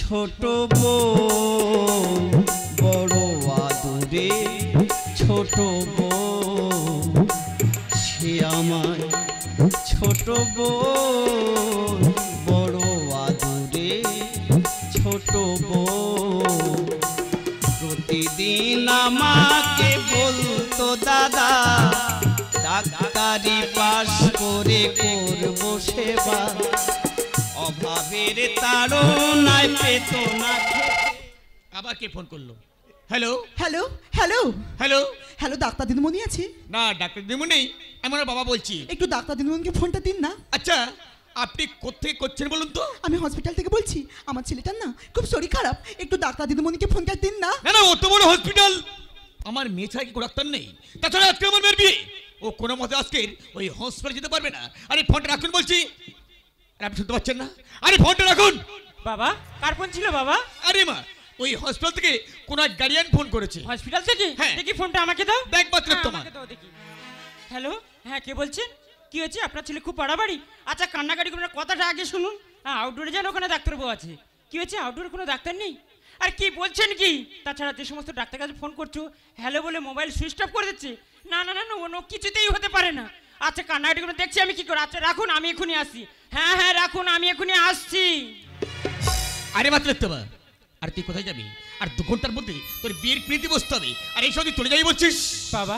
ছোট বউ বড় আদরে ছোট বউ সে আমায় ছোট বউ বড় আদরে ছোট বউ প্রতিদিন আমাকে বলতো দাদা ডাক্তারি পাশ করে করব সেবা অভাবের তাড়নায় পেত না। আবার কে ফোন করলো? Hello hello hello hello hello, doctor দিদিমণি আছে? না, ডাক্তার দিদিমণি নেই, আমি আমার বাবা বলছি। একটু ডাক্তার দিদিমণিকে ফোনটা দিন না। আচ্ছা, আপনি কোত্থেকে করছেন বলুন তো? আমি হসপিটাল থেকে বলছি, আমার ছেলেটার না খুব শরীর খারাপ, একটু ডাক্তার দিদিমণিকে ফোনটা দিন না। না না, অত বড় হসপিটাল, আমার মেয়ে ছাড়া কি কোনো ডাক্তার নেই? তাছাড়া আজকে আমার মেয়ের বিয়ে, ও কোনো মতে আজকের ওই হসপিটাল যেতে পারবে না। আরে ফোনটা রাখুন বলছি। আপনি শুনতে পাচ্ছেন না? আরে ফোনটা রাখুন। বাবা, কার ফোন ছিল বাবা? আরে মা, ওই হসপিটাল থেকে কোন এক গার্ডিয়ান ফোন করেছে। হসপিটাল থেকে? হ্যাঁ। দেখি ফোনটা আমাকে দাও। দেখ মাত্র তোমার। আমাকে দাও দেখি। হ্যালো, হ্যাঁ কে বলছেন? কি হয়েছে? আপনার ছেলে খুব বাড়াবাড়ি? আচ্ছা, কান্নাকাটি করে কথাটা আগে শুনুন। হ্যাঁ, আউটডোরে যান, ওখানে ডাক্তারবাবু আছে। কি হয়েছে? আউটডোরে কোনো ডাক্তার নেই? আর কি বলছেন কি? তাছাড়া যে সমস্ত ডাক্তার কাছে ফোন করছো হ্যালো বলে মোবাইল সুইচ অফ করে দিচ্ছে। না না না, অন্য কিছুতেই হতে পারে না। আচ্ছা, কান্নাকাটি করে দেখছি আমি কি করে। আচ্ছা রাখুন, আমি এখনই আসছি। হ্যাঁ হ্যাঁ রাখুন, আমি এখনই আসছি। আরে মাত্র তোমার, আর তুই কোথায় যাবি? আর 2 ঘন্টার মধ্যে তোর বিয়ের প্রীতি বসতে হবে, আর এই সবই চলে যাবি বলছিস? বাবা,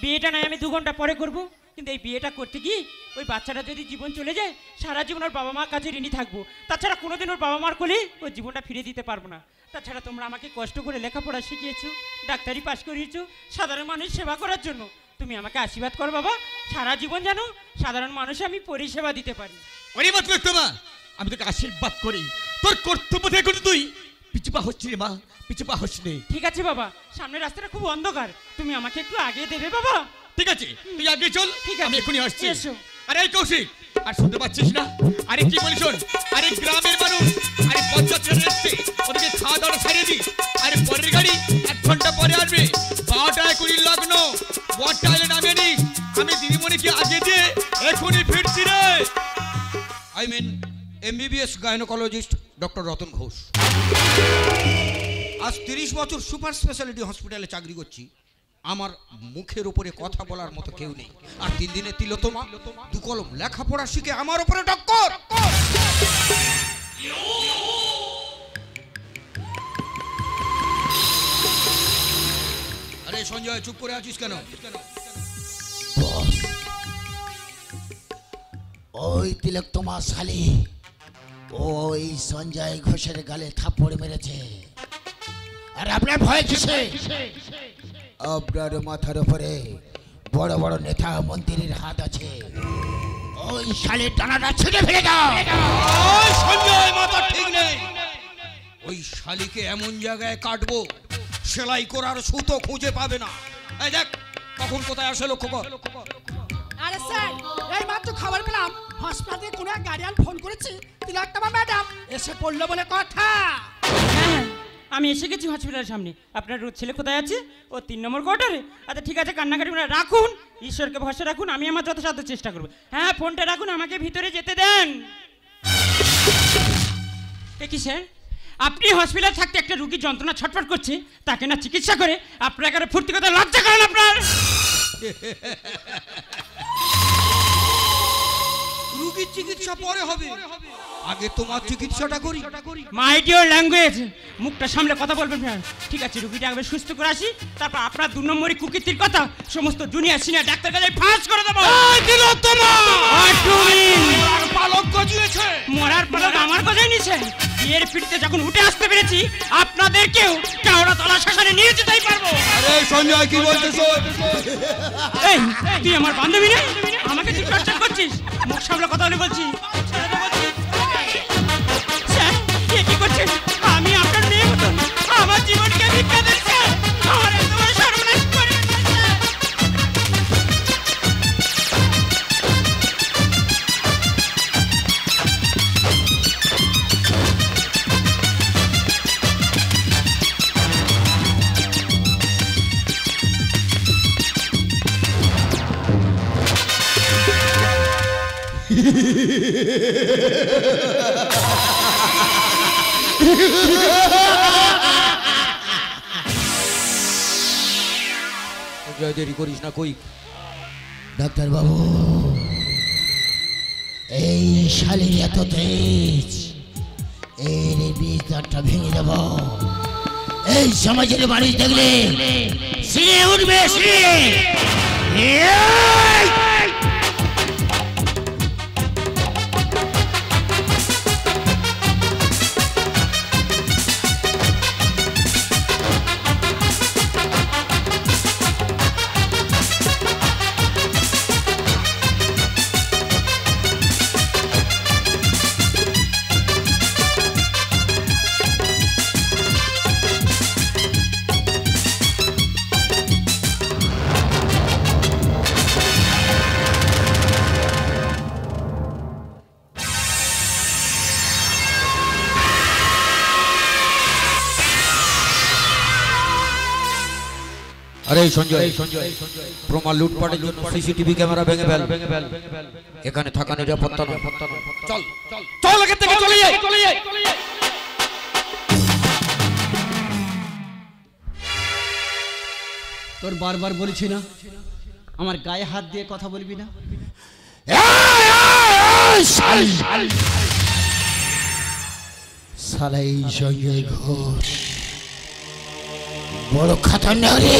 বিয়েটা নয় আমি 2 ঘন্টা পরে করব, কিন্তু এই বিয়েটা করতে গিয়ে ওই বাচ্চাটা যদি জীবন চলে যায়, সারা জীবন ওর বাবা মার কাছে ঋণী থাকবো। তাছাড়া কোনোদিন ওর বাবা মার কোলে ওই জীবনটা ফিরে দিতে পারবো না। তাছাড়া তোমরা আমাকে কষ্ট করে লেখাপড়া শিখিয়েছো, ডাক্তারি পাশ করিয়েছো সাধারণ মানুষ সেবা করার জন্য। তুমি আমাকে আশীর্বাদ করো বাবা, সারা জীবন যেন সাধারণ মানুষে আমি পরিষেবা দিতে পারি। আরে মাত্র তোমার, আমি তোকে আশীর্বাদ করি। তোর কর্তব্য থেকে তুই পিছুপা হচ্ছিস রে মা, পিছুপা হচ্ছিস রে। ঠিক আছে বাবা, সামনের রাস্তাটা খুব অন্ধকার, তুমি আমাকে একটু আগে দেবে বাবা। ঠিক আছে, তুই আগে চল, ঠিক আছে, আমি এখনই আসছি। এসো। আরে এই কৌশিক, আর শুনতে পাচ্ছিস না? আরে কি বলি শোন, আরে গ্রামের মানুষ, আরে পঞ্চায়েত ছেড়ে এসছে, ওদেরকে খাওয়া দাওয়া ছাড়িয়ে দিস। আরে পরের গাড়ি 1 ঘন্টা পরে আসবে, 12টায় 20 লগ্ন, ওয়াটার আইলে নামিয়ে নিস। আমি দিদিমণিকে আগে দিয়ে এখনই ফিরছি রে। I mean MBBS gynaecologist doctor Ratan Ghosh. আজ 30 বছর সুপার স্পেশালিটি হসপিটালে চাকরি করছি। আমার মুখের উপরে কথা বলার মতো কেউ নেই। আর 3 দিনে তিলোত্তমা 2 কলম লেখাপড়া শিখে আমার উপরে টক্কর। আরে সঞ্জয়, চুপ করে আছিস কেন? ওই তিলোত্তমা শালি ওই সঞ্জয় ঘোষের গালে থাপ্পড় মেরেছে। আর আপনার ভয় কিসে? আপনার মাথার উপরে বড় বড় নেতা মন্ত্রীর হাত আছে। ওই শালির ডানাটা ছিঁড়ে ফেলে দাও। সঞ্জয়, মাথা ঠিক নেই। ওই শালিকে এমন জায়গায় কাটবো সেলাই করার সুতো খুঁজে পাবে না। এই দেখ কখন কোথায় আসে, লক্ষ্য কর। আরে স্যার, এই মাত্র খবর পেলাম হাসপাতালে কোনো এক গার্ডিয়ান ফোন করেছে, তিলোত্তমা ম্যাডাম এসে পড়লো বলে কথা। হ্যাঁ, আমি এসে গেছি হসপিটালের সামনে। আপনার ছেলে কোথায় আছে? ও 3 নম্বর কোয়ার্টারে। আচ্ছা ঠিক আছে, কান্নাকাটি রাখুন, ঈশ্বরকে ভরসা রাখুন, আমি আমার যথাসাধ্য চেষ্টা করবো। হ্যাঁ, ফোনটা রাখুন, আমাকে ভিতরে যেতে দেন। কি স্যার, আপনি হসপিটাল থাকতে একটা রুগী যন্ত্রণা ছটফট করছে, তাকে না চিকিৎসা করে আপনার একেবারে ফুর্তি কথা লজ্জা করেন আপনার? রোগীর চিকিৎসা পরে হবে, আগে তোমার চিকিৎসাটা করি। মাই ডিয়ার ল্যাঙ্গুয়েজ, মুখটা সামলে কথা বলবেন স্যার। ঠিক আছে, রুগীটা একবার সুস্থ করে আসি, তারপর আপনার 2 নম্বরই কুকীর্তির কথা সমস্ত জুনিয়র সিনিয়র ডাক্তার কাছে ফাঁস করে দেবো। পালক গজিয়েছে, মরার পালক আমার কথাই নিছে। এর পিঠতে যখন উঠে আসতে পেরেছি, আপনাদেরকেও কাওড়া তলা শাসনে নিয়ে যেতেই পারবো। আরে সঞ্জয়, কি বলতেছ? এই তুই আমার বান্ধবী না, আমাকে তুই টর্চার করছিস? মুখ সামলে কথা বলে বলছি। স্যার, কি করছেন? আমি আপনার মেয়ে মতন, আমার জীবনকে ভিক্ষা দিচ্ছে। আমার এত বড় সর্বনাশ করে জয়, দেরি করিস না, কই ডাক্তার বাবু, এই শালীর এত তেজ, এর বিস্তারটা ভেঙে দেব। এই সমাজের মানুষ দেখলে সিঁড়ে উঠবে, সিঁড়ে। আরে সঞ্জয়, প্রমাণ লুটপাটের জন্য সিসিটিভি ক্যামেরা ভেঙে ফেল। এখানে থাকা নিরাপত্তা নয়। চল চল, এখান থেকে চলে যাই। তোর বারবার বলেছি না আমার গায়ে হাত দিয়ে কথা বলবি না। শালা এই সঞ্জয় ঘোষ বড় খাতারনাক রে।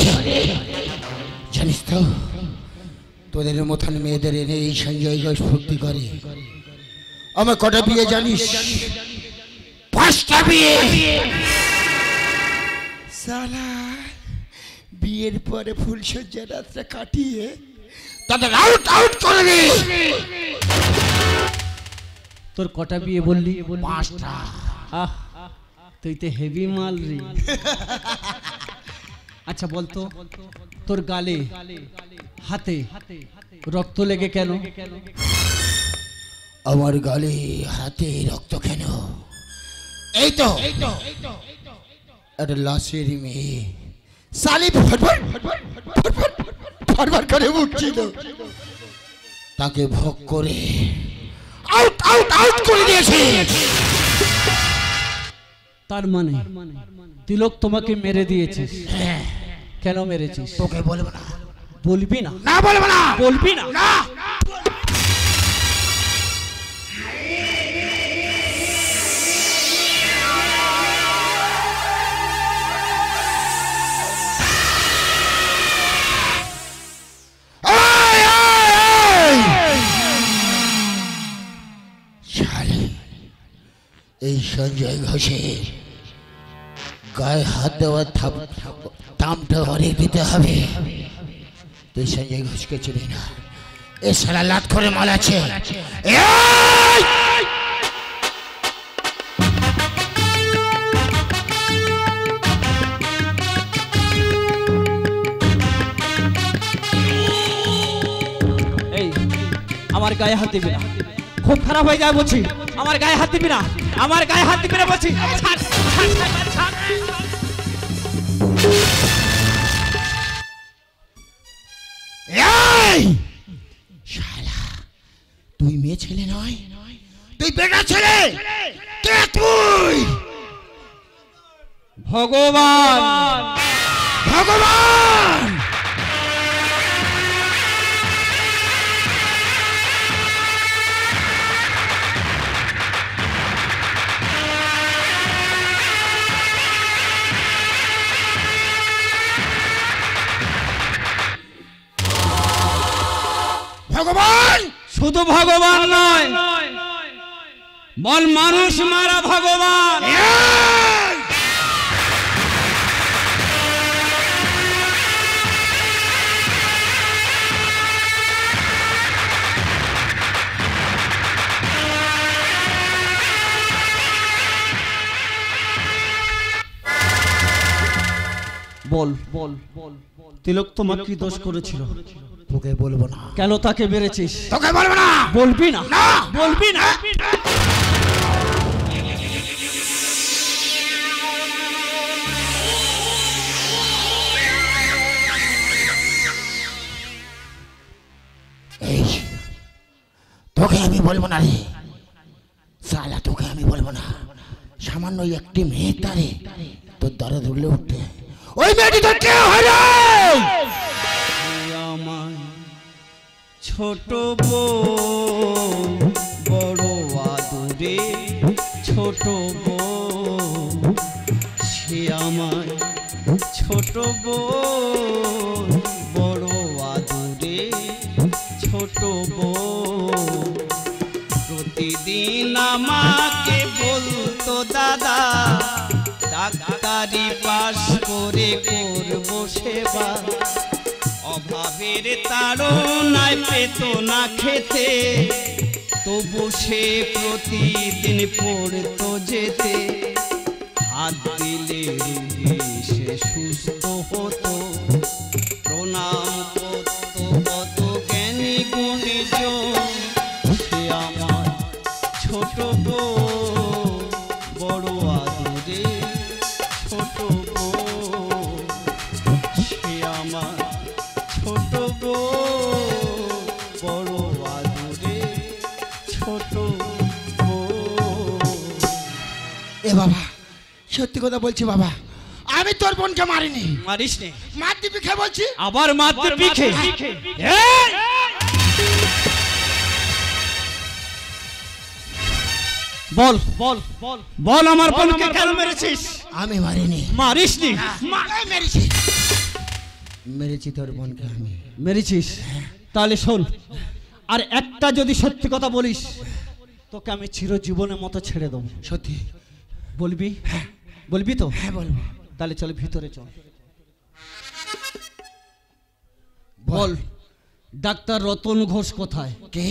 জানিস তো, তোদের মতন মেয়েদের এনে এই সঞ্জয় ঘোষ ফুর্তি করে। আমার কটা বিয়ে জানিস? 5টা বিয়ে। শালা বিয়ের পরে ফুলসজ্জা রাতটা কাটিয়ে তাদের আউট আউট করে দে। তোর কটা বিয়ে বললি? 5টা। আহ, তুই তো হেভি মাল রে। আচ্ছা বলতো, তোর গালে হাতে রক্ত লেগে কেন? আমার গালে হাতে রক্ত কেন? এই তো একটা লাশের মেয়ে সালি ফরফর করে উঠছিল, তাকে ভোগ করে আউট আউট আউট করে দিয়েছে। তার মানে তিলক তোমাকে মেরে দিয়েছিস? কেন মেরেছিস? তোকে বলবো না। বলবি না? না বলবো না। বলবি না? না। এই সঞ্জয় ঘোষের গায়ে হাত দেওয়ার দামটা অনেক দিতে হবে। তুই সঞ্জয় ঘোষকে চিনি না, এ সারা লাত করে মাল আছে। এই আমার গায়ে হাত দিবি না, খুব খারাপ হয়ে যায় বলছি। আমার গায়ে হাত দিবি না, আমার গায়ে হাত দিবি না বলছি। শালা তুই মেয়ে ছেলে নয়, তুই বেটা ছেলে। কে তুই? ভগবান। ভগবান। ভগবান। শুধু ভগবান নয়, বল মানুষ মারা ভগবান। বল বল বল, তিলক তোমার কি দোষ করেছিল? তোকে বলবো না। কেন তাকে মেরেছিস? তোকে বলবো না। বলবি না? না বলবি না? এই তোকে আমি বলবো না রে শালা, তোকে আমি বলবো না। সামান্য একটি মেয়ে তারে তোর দ্বারা ধরলে উঠতে, ওই মেয়েটি তোর কে হয় রে? আমার ছোট বউ বড় আদরে, ছোট বউ সে আমার ছোট বউ বড় আদরে, ছোট বউ প্রতিদিন আমাকে বলতো দাদা ডাক্তারি পাশ করে করবো সেবা, অভাবের তাড়নায় পেত না খেতে, তবু সে প্রতিদিন পড়তো যেতে, হাত দিলে রুগী সে সুস্থ হতো, প্রণাম করতো কত জ্ঞানী গুণীজন, সে আমার ছোট বউ বড় আদরে, ছোট বউ সে আমার ছোট বউ বড় আদরে, ছোট বউ। এ বাবা, সত্যি কথা বলছি বাবা, আমি তোর বোনকে মারিনি। মারিস নে? মার দিবি খে বলছি? আবার মারতে পিখে? বল বল বল বল, আমার বোনকে কেন মেরেছিস? আমি মারিনি। মারিস নি? মেরেছি, মেরেছি তোর বোনকে আমি। মেরেছিস? তাহলে শোন, আর একটা যদি সত্যি কথা বলিস তোকে আমি চিরজীবনের মতো ছেড়ে দেবো। সত্যি বলবি? হ্যাঁ বলবি তো? হ্যাঁ বলবো। তাহলে চল ভিতরে চল। বল, ডাক্তার রতন ঘোষ কোথায়? কে?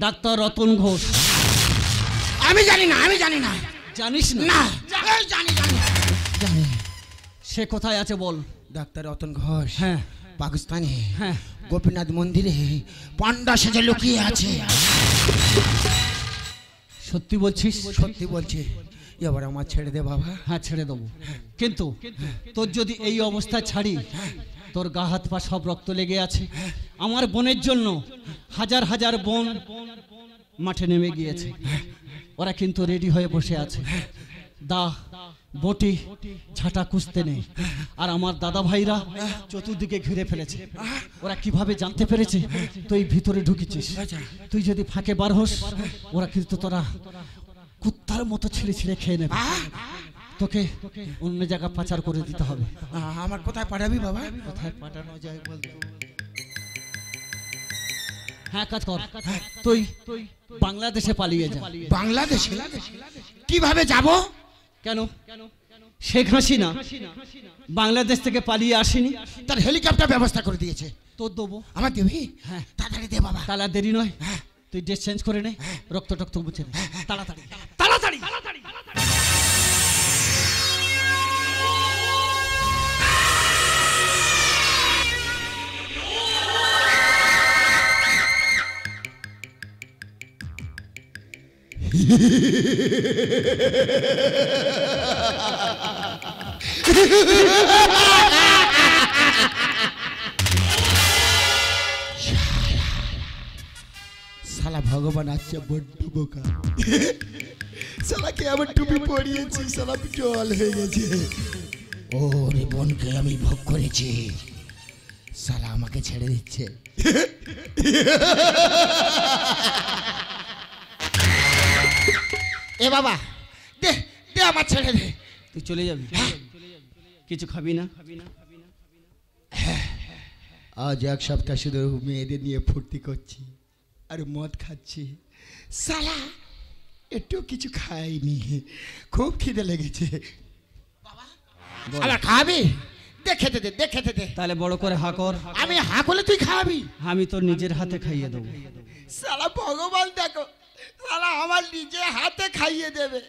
ডাক্তার রতন ঘোষ। আমি জানি না, আমি জানি না। জানিস না? না, জানি জানি জানি। সে কোথায় আছে বল? ডাক্তার রতন ঘোষ হ্যাঁ পাকিস্তানে হ্যাঁ গোপীনাথ মন্দিরে পান্ডা সেজে লুকিয়ে আছে। সত্যি বলছিস? সত্যি বলছি। এবার আমার ছেড়ে দে বাবা। হ্যাঁ ছেড়ে দেবো, কিন্তু তোর যদি এই অবস্থা ছাড়ি, তোর গা হাত পা সব রক্ত লেগে আছে। আমার বোনের জন্য হাজার হাজার বোন মাঠে নেমে গিয়েছে, ওরা কিন্তু রেডি হয়ে বসে আছে, দা বটি ঝাঁটা কুস্তে নেই। আর আমার দাদা ভাইরা চতুর্দিকে ঘিরে ফেলেছে। ওরা কিভাবে জানতে পেরেছে তুই ভিতরে ঢুকেছিস? তুই যদি ফাঁকে বার হোস, ওরা কিন্তু তোরা কুত্তার মতো ছিঁড়ে ছিঁড়ে খেয়ে নেবে। তোকে অন্য জায়গা পাচার করে দিতে হবে। আমার কোথায় পাঠাবি বাবা? কোথায় পাঠানো যায় বলতো? হ্যাঁ কাজ কর, তুই বাংলাদেশে পালিয়ে যা। বাংলাদেশে? কিভাবে যাব? কেন? শেখ হাসিনা বাংলাদেশ থেকে পালিয়ে আসেনি? তার হেলিকপ্টার ব্যবস্থা করে দিয়েছে। তোর দেবো। আমার দিবি? হ্যাঁ তাড়াতাড়ি দে বাবা। তাহলে দেরি নয়, তুই ড্রেস চেঞ্জ করে নে, রক্ত টক্ত মুছে নে, তাড়াতাড়ি তাড়াতাড়ি। শালা ভগবান আছে বড্ড বোকা। শালাকে আমার টুপি পরিয়েছি, শালা জল হয়ে গেছে। ওরে বোনকে আমি ভোগ করেছি, শালা আমাকে ছেড়ে দিচ্ছে। এ বাবা, দে দে আমার ছেড়ে দে। তুই চলে যাবি? কিছু খাবি না? আজ এক সপ্তাহ শুধু মেয়েদের নিয়ে ফুর্তি করছি আর মদ খাচ্ছি। শালা একটু কিছু খাইনি, খুব খিদে লেগেছে। আবার খাবি? দেখে দে, দেখে দে। তাহলে বড় করে হা কর। আমি হা করলে তুই খাবি? আমি তোর নিজের হাতে খাইয়ে দেবো। শালা ভগবান দেখো, শালা আমার নিজের হাতে খাইয়ে দেবে।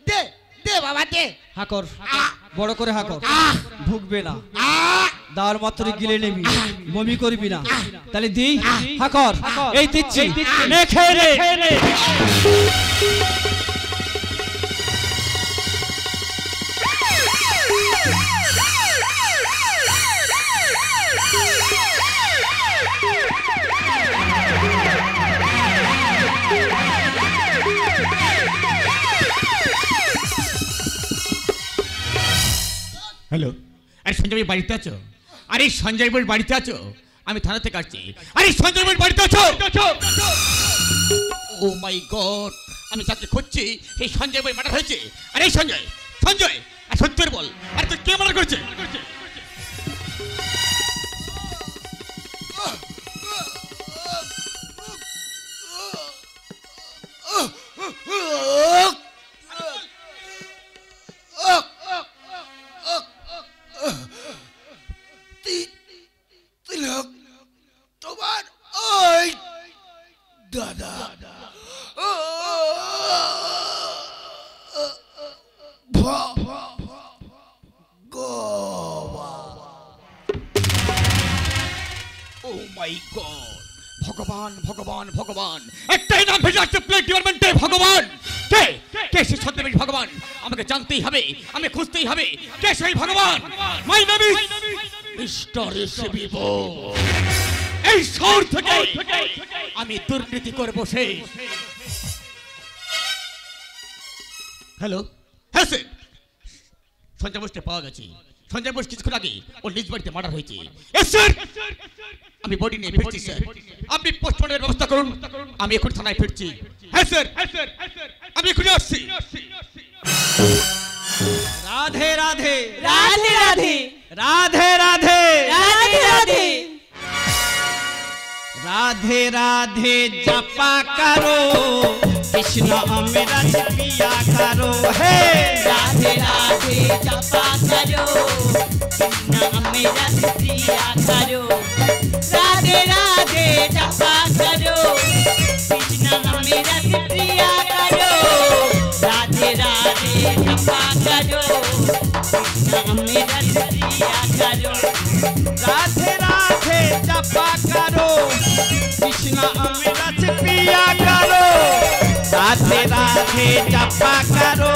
দে দে বাবা দে। হা কর, বড় করে হা কর। ঢুকবে না, দাওয়ার মাত্র গিলে নেবি, বমি করবি না। তাহলে দি, হা কর। এই দিচ্ছি, নে খেয়ে নে। হ্যালো, আরে সঞ্জয় বাবু বাড়িতে আছো? আরে সঞ্জয় বাবুর বাড়িতে আছো? আমি থানা থেকে আসছি। আরে সঞ্জয় বাবুর বাড়িতে আছো? ও মাই গড, আমি তাকে খুঁজছি। এই সঞ্জয় বাবু মার্ডার হয়েছে। আরে সঞ্জয়, সঞ্জয়, আর সত্যি করে বল, আরে তুই কে মার্ডার করেছে? তিলক তোমার ওই দাদা ও মাই গড, ভগবান ভগবান ভগবান, একটাই নাম ভেসে আসছে প্লেট ডিপার্টমেন্টে, ভগবান। কে কে সে ছদ্মবেশী ভগবান? আমাকে জানতেই হবে, আমি খুঁজতেই হবে, কে সেই ভগবান? মাই নেম ইজ মিস্টার এসবিবো। এই শহর থেকে আমি দুর্নীতি করে বসে। হ্যালো, হ্যাঁ স্যার, সঞ্জয় বোসকে পাওয়া গেছে। সঞ্জয় বোস কিছুক্ষণ আগে ওর নিজ বাড়িতে মার্ডার হয়েছে। স্যার, আমি বডি নিয়ে ফিরছি স্যার, আপনি পোস্টমর্টমের ব্যবস্থা করুন, আমি এখন থানায় ফিরছি। হ্যাঁ স্যার, আমি এখনই আসছি। রাধে রাধে রাধে রাধে রাধে রাধে রাধে রাধে राधे राधे जपा करो कृष्ण अमृत पिया करो हे राधे राधे जपा करो कृष्ण अमृत पिया करो राधे राधे जपा करो कृष्ण अमृत पिया करो राधे राधे जपा करो कृष्ण अमृत पिया करो राधे राधे जपा करो कृष्ण अमृत पिया करो राधे राधे जपा करो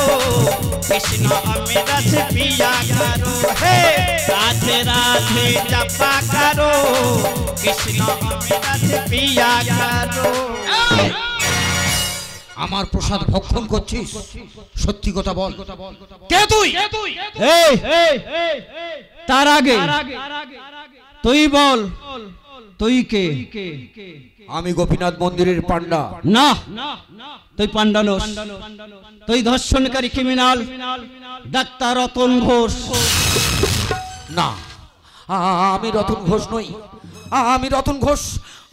कृष्ण अमृत पिया करो हे राधे राधे जपा करो कृष्ण अमृत पिया करो। আমার প্রসাদ ভক্ষণ করছিস? সত্যি কথা বল, কে তুই? তার আগে তুই বল, তুই কে? আমি গোপীনাথ মন্দিরের পান্ডা। না, তুই পান্ডানস, তুই ধর্ষণকারী ক্রিমিনাল ডাক্তার রতন ঘোষ। না, আমি রতন ঘোষ নই, আমি রতন ঘোষ,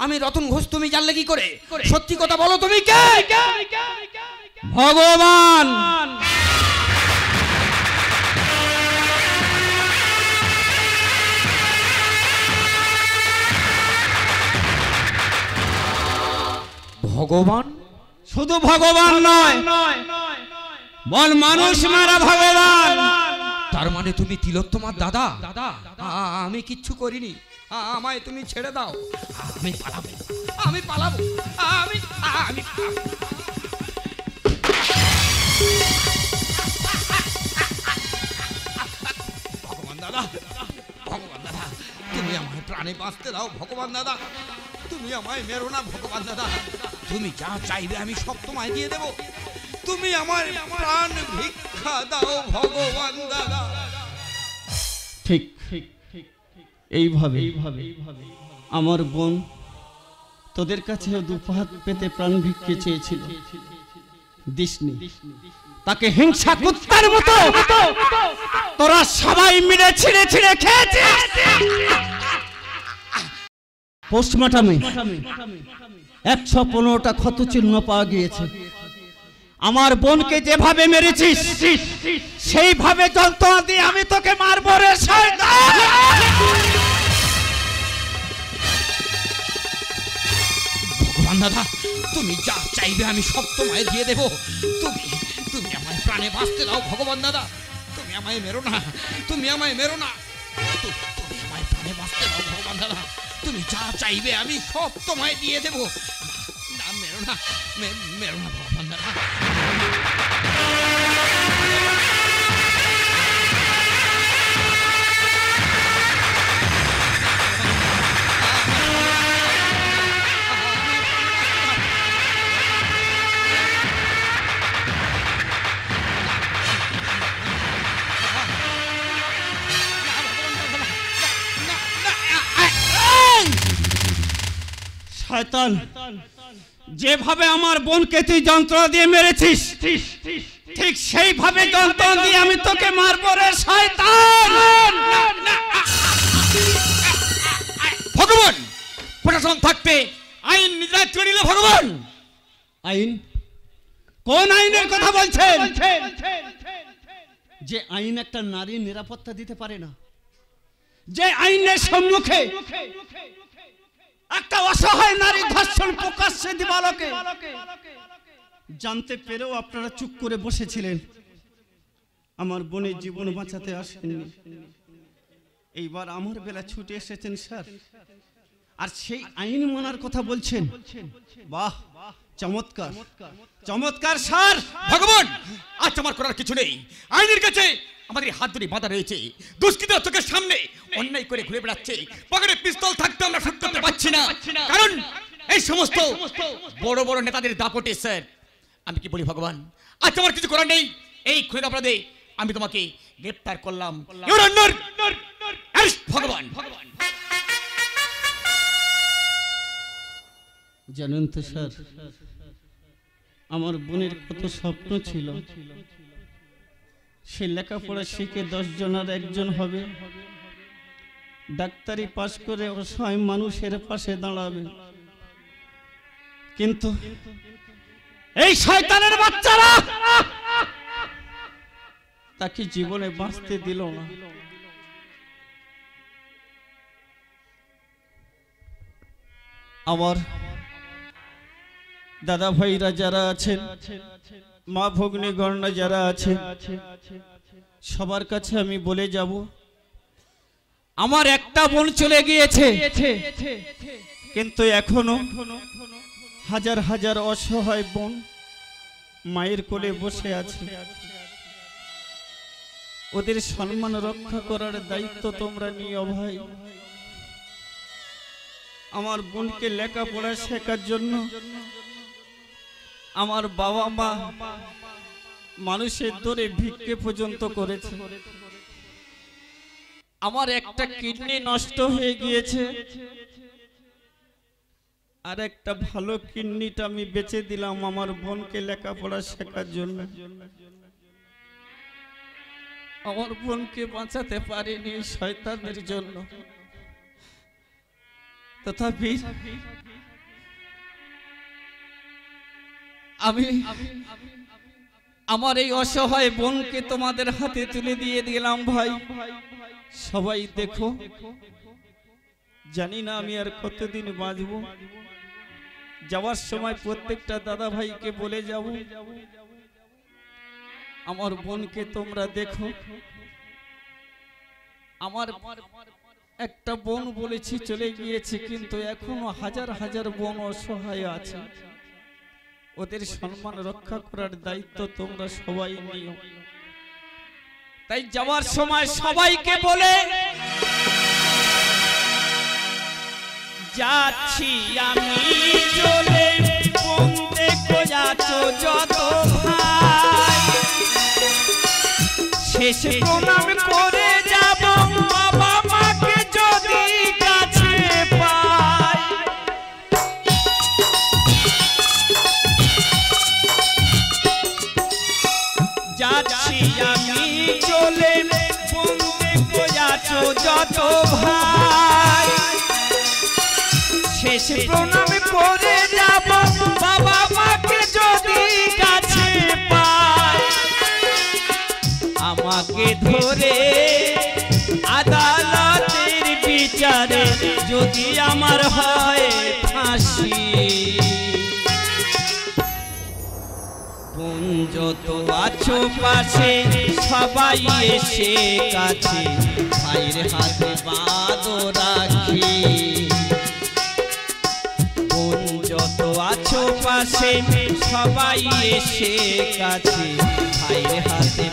আমি রতন ঘোষ। তুমি জানলে কি করে? সত্যি কথা বলো, তুমি কে? ভগবান। ভগবান? শুধু ভগবান নয়, বল মানুষ মারা ভগবান। তার মানে তুমি তিলোত্তমার দাদা? আমি কিচ্ছু করিনি, আমায় তুমি ছেড়ে দাও। আমি পালাবো, আমি পালাবো, আমি আমি ভগবান দাদা, ভগবান দাদা, তুমি আমায় প্রাণে বাঁচতে দাও ভগবান দাদা, তুমি আমায় মেরো না ভগবান দাদা। তুমি যা চাইবে আমি সব তোমায় দিয়ে দেবো, তুমি আমার প্রাণ ভিক্ষা দাও ভগবান দাদা। ঠিক এইভাবে আমার বোন তোদের কাছে দুপাত পেতে প্রাণ ভিক্ষে চেয়েছিল, দিসনি। তাকে হিংসা কুত্তার মতো তোরা সবাই মিলে ছিঁড়ে ছিঁড়ে খেয়েছিস। পোস্টমর্টমে 115টা ক্ষত চিহ্ন পাওয়া গিয়েছে। আমার বোনকে যেভাবে মেরেছিস সেইভাবে যন্ত্রণা দিয়ে আমি তোকে মারবো রে শয়তান। ভগবান দাদা, তুমি যা চাইবে আমি সব তোমায় দিয়ে দেবো, তুমি তুমি আমায় প্রাণে বাঁচতে দাও ভগবান দাদা, তুমি আমায় মেরো না, তুমি আমায় মেরো না, তুমি আমায় প্রাণে বাঁচতে দাও ভগবান দাদা, তুমি যা চাইবে আমি সব তোমায় দিয়ে দেবো। না, মেরো না, মেরো না ভগবান দাদা। শয়তান, যেভাবে আমার বোনকে তুই যন্ত্রণা দিয়ে মেরেছিস, ঠিক সেইভাবে যন্ত্রণা দিয়ে আমি তোকে মারবো রে শয়তান। ভগবান, প্রশাসন থাকতে আইন নিজেরা তুলে নিল ভগবান। আইন? কোন আইনের কথা বলছেন? যে আইন একটা নারীর নিরাপত্তা দিতে পারে না, যে আইনের সম্মুখে একটা অসহায় নারী ধর্ষণ প্রকাশ্যে দিবালোকে জানতে পেরেও আপনারা চুপ করে বসেছিলেন, আমার বোনের জীবন বাঁচাতে আসেননি। এইবার আমার বেলা ছুটে এসেছেন স্যার, আর সেই আইন মানার কথা বলছেন। বাহ, চমৎকার চমৎকার স্যার। ভগবান, আজ আমার করার কিছু নেই। আইনের কাছে আমাদের হাত ধরে বাঁধা রয়েছে। দুষ্কৃতীরা চোখের সামনে অন্যায় করে ঘুরে বেড়াচ্ছে, পকেটে পিস্তল থাকতে আমরা শুট করতে পারছি না, কারণ এই সমস্ত বড় বড় নেতাদের দাপটে। স্যার, আমি কি বলি ভগবান, আজ আমার কিছু করার নেই। এই খুনের অপরাধে আমি তোমাকে গ্রেফতার করলাম। ভগবান, জানেন তো স্যার, আমার বোনের কত স্বপ্ন ছিল, সে লেখাপড়া শিখে 10 জনের একজন হবে, ডাক্তারি পাশ করে অসহায় মানুষের পাশে দাঁড়াবে। কিন্তু এই শয়তানের বাচ্চারা তাকে জীবনে বাঁচতে দিল না। আমার দাদা ভাইরা যারা আছেন, মা ভগ্নী গণনা যারা আছে, সবার কাছে আমি বলে যাব, আমার একটা বোন চলে গিয়েছে, কিন্তু এখনো হাজার হাজার অসহায় বোন মায়ের কোলে বসে আছে। ওদের সম্মান রক্ষা করার দায়িত্ব তোমরা নিও ভাই। আমার বোনকে লেখাপড়া শেখার জন্য আমার বাবা মা মানুষের দরে ভিক্ষে পর্যন্ত করেছে। আমার একটা কিডনি নষ্ট হয়ে গিয়েছে, আর একটা ভালো কিডনিটা আমি বেচে দিলাম আমার বোনকে লেখাপড়া শেখার জন্য। আমার বোনকে বাঁচাতে পারিনি শয়তানের জন্য, তথাপি আমি আমার এই অসহায় বোনকে তোমাদের হাতে তুলে দিয়ে দিলাম ভাই। সবাই দেখো, জানি না আমি আর কতদিন বাঁচবো। যাওয়ার সময় প্রত্যেকটা দাদা ভাইকে বলে যাব, আমার বোনকে তোমরা দেখো। আমার একটা বোন বলেছি চলে গিয়েছে, কিন্তু এখনো হাজার হাজার বোন অসহায় আছে। ওদের সম্মান রক্ষা করার দায়িত্ব তোমরা সবাই নিও। তাই যাওয়ার সময় সবাইকে বলে যাচ্ছি আমি চলে, বলতে খোঁজাছো যত ভাই, শেষে প্রণাম করে যাব বাবা মাকে যদি কাছে পাই। যাচ্ছি আমি চলে, বলতে খোঁজাছো যত ভাই, শেষে প্রণাম করে যাব বাবা মাকে যদি কাছে পাই। আমাকে ধরে আদালতের বিচারে যদি আমার হয় ফাঁসি, বোন যত আছো পাশে সবাই এসে কাছে, ভাইয়ের হাতে বাঁধো রাখি। বোন যত আছো পাশে সবাই এসে কাছে, ভাইয়ের হাতে